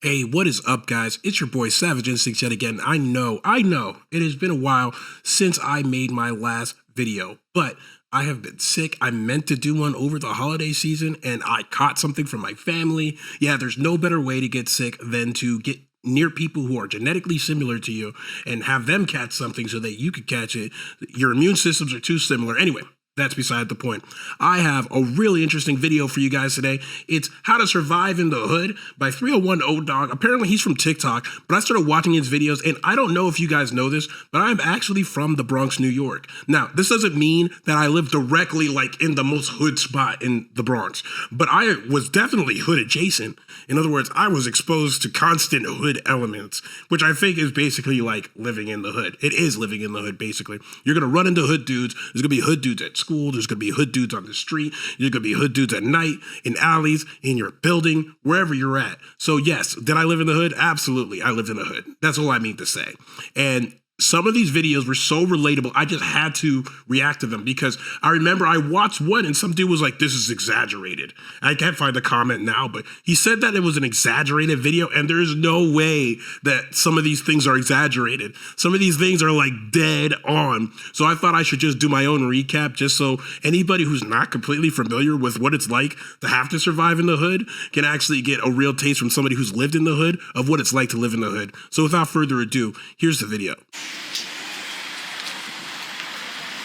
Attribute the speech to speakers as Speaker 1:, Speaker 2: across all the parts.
Speaker 1: Hey, what is up, guys? It's your boy Savage Instincts yet again. I know, it has been a while since I made my last video, but I have been sick. I meant to do one over the holiday season, and I caught something from my family. Yeah, there's no better way to get sick than to get near people who are genetically similar to you and have them catch something so that you could catch it. Your immune systems are too similar. Anyway, that's beside the point. I have a really interesting video for you guys today. It's How to Survive in the Hood by 301ODAWG. Apparently he's from TikTok, but I started watching his videos, and I don't know if you guys know this, but I'm actually from the Bronx, New York. Now, this doesn't mean that I live directly like in the most hood spot in the Bronx, but I was definitely hood adjacent. In other words, I was exposed to constant hood elements, which I think is basically like living in the hood. It is living in the hood, basically. You're going to run into hood dudes. There's going to be hood dudes at school. There's going to be hood dudes on the street. There's going to be hood dudes at night, in alleys, in your building, wherever you're at. So yes, did I live in the hood? Absolutely. I lived in the hood. That's all I mean to say. And some of these videos were so relatable, I just had to react to them because I remember I watched one and some dude was like, this is exaggerated. I can't find the comment now, but he said that it was an exaggerated video, and there's no way that some of these things are exaggerated. Some of these things are like dead on. So I thought I should just do my own recap just so anybody who's not completely familiar with what it's like to have to survive in the hood can actually get a real taste from somebody who's lived in the hood of what it's like to live in the hood. So without further ado, here's the video.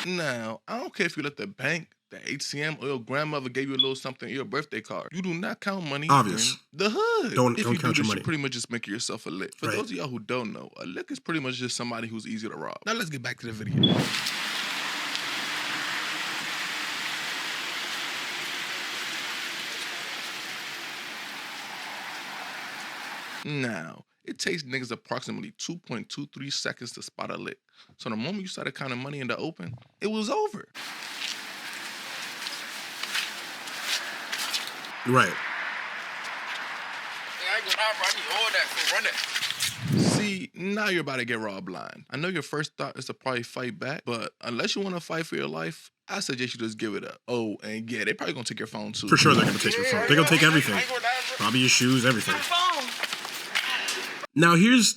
Speaker 2: Now, I don't care if you let the bank, the HCM, or your grandmother gave you a little something in your birthday card. You do not count money
Speaker 1: Obvious.
Speaker 2: in the hood.
Speaker 1: Don't
Speaker 2: if you
Speaker 1: count
Speaker 2: do
Speaker 1: your
Speaker 2: this,
Speaker 1: money.
Speaker 2: you pretty much just make yourself a lick. For
Speaker 1: Right.
Speaker 2: those of y'all who don't know, a lick is pretty much just somebody who's easy to rob. Now let's get back to the video. Now, it takes niggas approximately 2.23 seconds to spot a lick. So the moment you started counting money in the open, it was over.
Speaker 1: Right.
Speaker 3: I ain't gonna lie, bro. I need all that, so run that.
Speaker 2: See, now you're about to get robbed blind. I know your first thought is to probably fight back, but unless you want to fight for your life, I suggest you just give it up. Oh, and yeah, they probably gonna take your phone too.
Speaker 1: For sure they're going to take your phone. They're going to take everything.
Speaker 3: I ain't gonna lie, bro.
Speaker 1: Probably your shoes, everything.
Speaker 3: My phone.
Speaker 1: Now, here's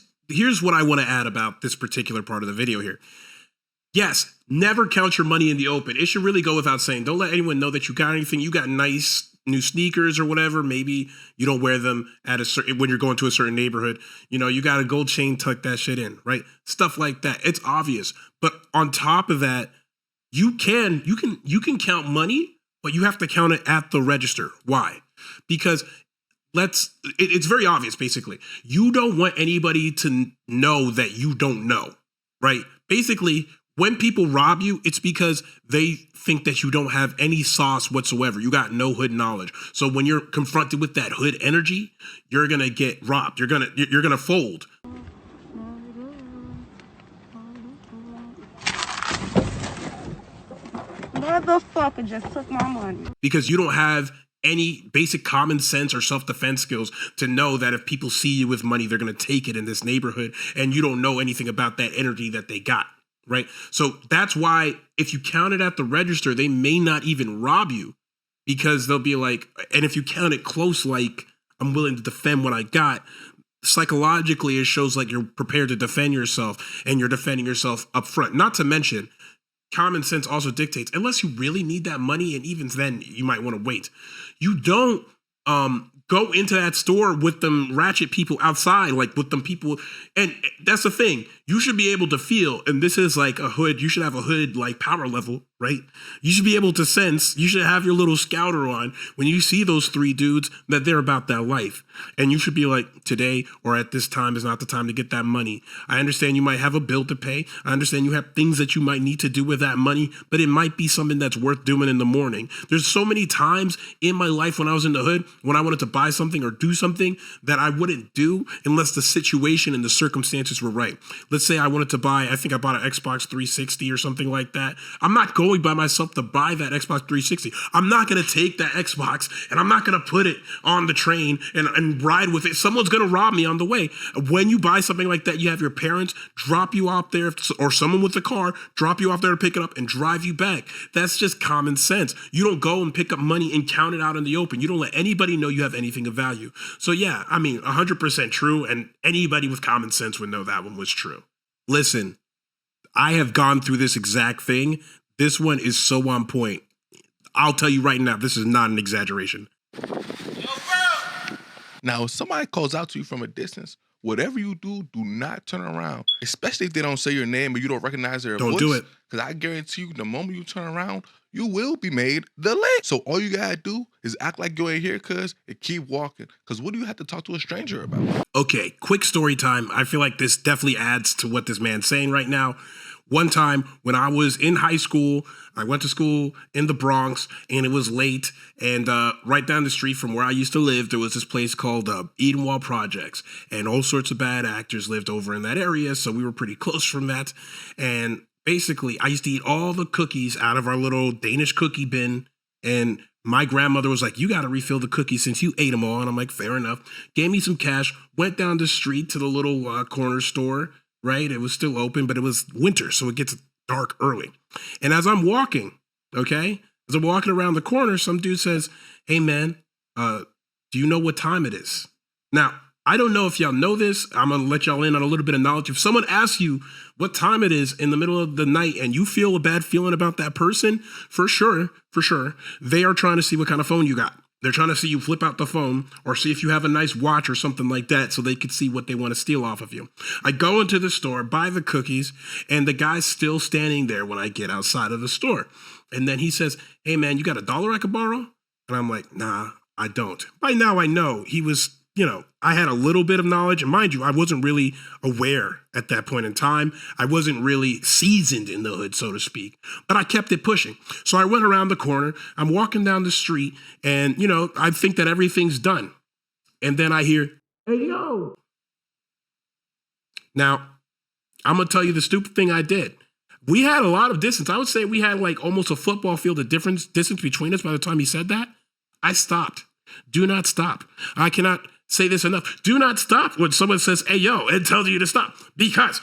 Speaker 1: what I want to add about this particular part of the video here. Yes, never count your money in the open. It should really go without saying. Don't let anyone know that you got anything. You got nice new sneakers or whatever. Maybe you don't wear them at when you're going to a certain neighborhood. You know, you got a gold chain, tuck that shit in, right? Stuff like that. It's obvious. But on top of that, you can count money, but you have to count it at the register. Why? Because it's very obvious, basically. You don't want anybody to know that you don't know, right? Basically, when people rob you, it's because they think that you don't have any sauce whatsoever. You got no hood knowledge. So when you're confronted with that hood energy, you're going to get robbed. You're going to fold.
Speaker 4: Motherfucker just took my money.
Speaker 1: Because you don't have any basic common sense or self-defense skills to know that if people see you with money, they're going to take it in this neighborhood, and you don't know anything about that energy that they got, right? So that's why if you count it at the register, they may not even rob you, because they'll be like, and if you count it close, like, I'm willing to defend what I got, psychologically, it shows like you're prepared to defend yourself, and you're defending yourself up front. Not to mention, common sense also dictates, unless you really need that money, and even then you might want to wait. You don't go into that store with them ratchet people outside, like with them people. And that's the thing. You should be able to feel, and this is like a hood. You should have a hood like power level, right? You should be able to sense. You should have your little scouter on when you see those three dudes that they're about that life. And you should be like, today or at this time is not the time to get that money. I understand you might have a bill to pay. I understand you have things that you might need to do with that money, but it might be something that's worth doing in the morning. There's so many times in my life when I was in the hood, when I wanted to buy something or do something that I wouldn't do unless the situation and the circumstances were right. let's say I wanted to buy, I think I bought an Xbox 360 or something like that. I'm not going by myself to buy that Xbox 360. I'm not going to take that Xbox and I'm not going to put it on the train and ride with it. Someone's going to rob me on the way. When you buy something like that, you have your parents drop you out there, or someone with a car drop you off there to pick it up and drive you back. That's just common sense. You don't go and pick up money and count it out in the open. You don't let anybody know you have anything of value. So yeah, I mean, 100% true, and anybody with common sense would know that one was true. Listen, I have gone through this exact thing. This one is so on point. I'll tell you right now, this is not an exaggeration.
Speaker 2: Now, if somebody calls out to you from a distance, whatever you do, do not turn around. Especially if they don't say your name or you don't recognize their voice.
Speaker 1: Don't do it.
Speaker 2: Because I guarantee you, the moment you turn around, you will be made the lick. So all you gotta do is act like you ain't here, cuz, and keep walking. Because what do you have to talk to a stranger about?
Speaker 1: Okay, quick story time. I feel like this definitely adds to what this man's saying right now. One time when I was in high school, I went to school in the Bronx and it was late. And right down the street from where I used to live, there was this place called Edenwald Projects. And all sorts of bad actors lived over in that area. So we were pretty close from that. And basically, I used to eat all the cookies out of our little Danish cookie bin. And my grandmother was like, you got to refill the cookies since you ate them all. And I'm like, fair enough. Gave me some cash, went down the street to the little corner store. Right? It was still open, but it was winter, so it gets dark early. And as I'm walking, okay, as I'm walking around the corner, some dude says, hey, man, do you know what time it is? Now, I don't know if y'all know this. I'm going to let y'all in on a little bit of knowledge. If someone asks you what time it is in the middle of the night and you feel a bad feeling about that person, for sure, they are trying to see what kind of phone you got. They're trying to see you flip out the phone or see if you have a nice watch or something like that so they could see what they want to steal off of you. I go into the store, buy the cookies, and the guy's still standing there when I get outside of the store. And then he says, hey, man, you got $1 I could borrow? And I'm like, nah, I don't. By now I know he was, I had a little bit of knowledge. And mind you, I wasn't really aware at that point in time. I wasn't really seasoned in the hood, so to speak. But I kept it pushing. So I went around the corner. I'm walking down the street and, I think that everything's done. And then I hear, hey, yo. Now, I'm going to tell you the stupid thing I did. We had a lot of distance. I would say we had like almost a football field of distance between us by the time he said that. I stopped. Do not stop. I cannot say this enough. Do not stop when someone says, hey, yo, and tells you to stop. Because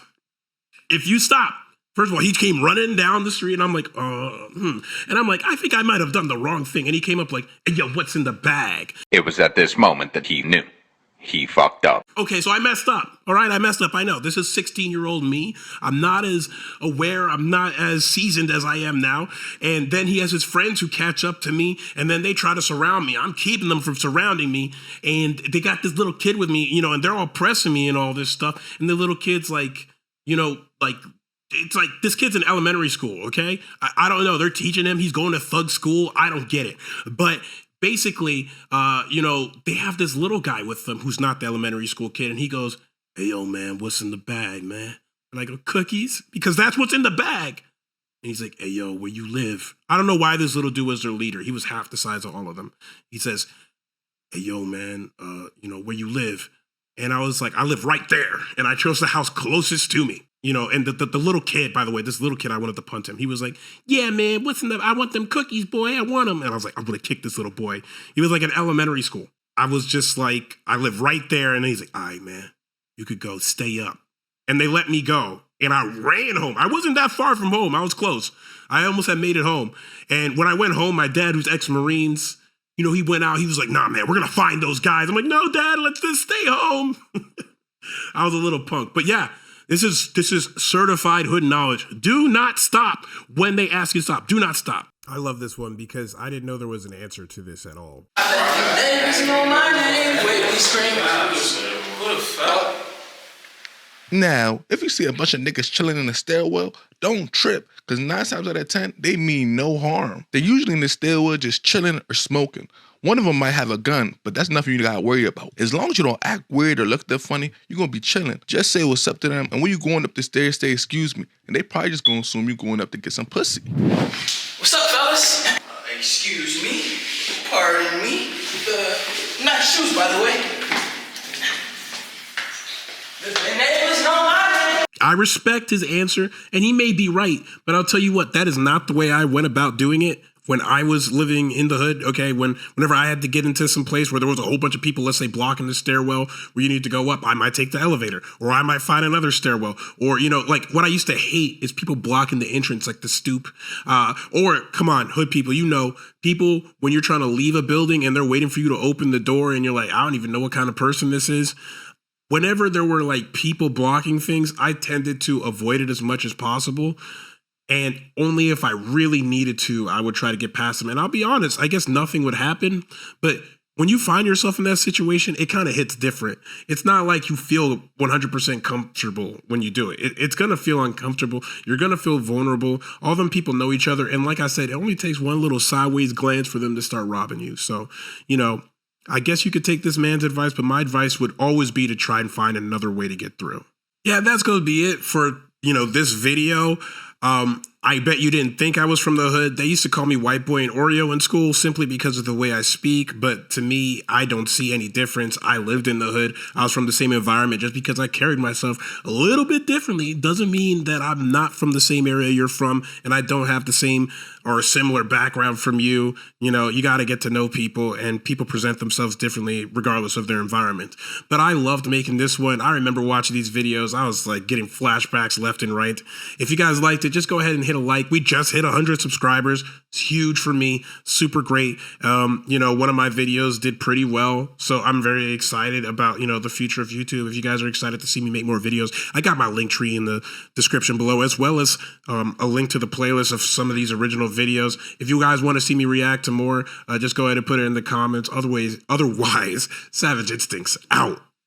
Speaker 1: if you stop, first of all, he came running down the street and I'm like, And I'm like, I think I might have done the wrong thing. And he came up like, hey, yo, what's in the bag?
Speaker 5: It was at this moment that he knew. He fucked up.
Speaker 1: Okay, so I messed up. All right, I messed up. I know. This is 16-year-old me. I'm not as aware. I'm not as seasoned as I am now. And then he has his friends who catch up to me, and then they try to surround me. I'm keeping them from surrounding me. And they got this little kid with me, and they're all pressing me and all this stuff. And the little kid's like, it's like this kid's in elementary school, okay? I don't know. They're teaching him. He's going to thug school. I don't get it. But basically, they have this little guy with them who's not the elementary school kid. And he goes, hey, yo, man, what's in the bag, man? And I go, cookies? Because that's what's in the bag. And he's like, hey, yo, where you live? I don't know why this little dude was their leader. He was half the size of all of them. He says, hey, yo, man, where you live? And I was like, I live right there. And I chose the house closest to me. And the little kid, by the way, this little kid, I wanted to punt him. He was like, yeah, man, what's in the, I want them cookies, boy. I want them. And I was like, I'm going to kick this little boy. He was like in elementary school. I was just like, I live right there. And he's like, all right, man, you could go stay up. And they let me go. And I ran home. I wasn't that far from home. I was close. I almost had made it home. And when I went home, my dad, who's ex-Marines, he went out. He was like, nah, man, we're going to find those guys. I'm like, no, Dad, let's just stay home. I was a little punk. But yeah. This is certified hood knowledge. Do not stop when they ask you to stop. Do not stop. I love this one because I didn't know there was an answer to this at all.
Speaker 2: Now, if you see a bunch of niggas chilling in the stairwell, don't trip, because 9 times out of 10, they mean no harm. They're usually in the stairwell just chilling or smoking. One of them might have a gun, but that's nothing you gotta worry about. As long as you don't act weird or look that funny, you're gonna be chilling. Just say what's up to them, and when you're going up the stairs, say excuse me, and they probably just gonna assume you're going up to get some pussy.
Speaker 3: What's up, fellas? Excuse me. Pardon me. Nice shoes, by the way. The name is no money.
Speaker 1: I respect his answer, and he may be right, but I'll tell you what, that is not the way I went about doing it when I was living in the hood. Okay, whenever I had to get into some place where there was a whole bunch of people, let's say blocking the stairwell where you need to go up, I might take the elevator, or I might find another stairwell, or like what I used to hate is people blocking the entrance, like the stoop, or come on, hood people, people when you're trying to leave a building and they're waiting for you to open the door, and you're like, I don't even know what kind of person this is. Whenever there were like people blocking things, I tended to avoid it as much as possible. And only if I really needed to, I would try to get past them. And I'll be honest, I guess nothing would happen. But when you find yourself in that situation, it kind of hits different. It's not like you feel 100% comfortable when you do it. It's going to feel uncomfortable. You're going to feel vulnerable. All them people know each other. And like I said, it only takes one little sideways glance for them to start robbing you. So, I guess you could take this man's advice, but my advice would always be to try and find another way to get through. Yeah, that's going to be it for, this video. I bet you didn't think I was from the hood. They used to call me white boy and Oreo in school simply because of the way I speak. But to me, I don't see any difference. I lived in the hood. I was from the same environment. Just because I carried myself a little bit differently doesn't mean that I'm not from the same area you're from and I don't have the same or a similar background from you. You got to get to know people, and people present themselves differently regardless of their environment. But I loved making this one. I remember watching these videos. I was like getting flashbacks left and right. If you guys liked it, just go ahead and hit a like. We just hit 100 subscribers. It's huge for me. Super great. One of my videos did pretty well. So I'm very excited about, the future of YouTube. If you guys are excited to see me make more videos, I got my link tree in the description below, as well as a link to the playlist of some of these original videos. If you guys want to see me react to more, just go ahead and put it in the comments. Otherwise, Savage Instincts out.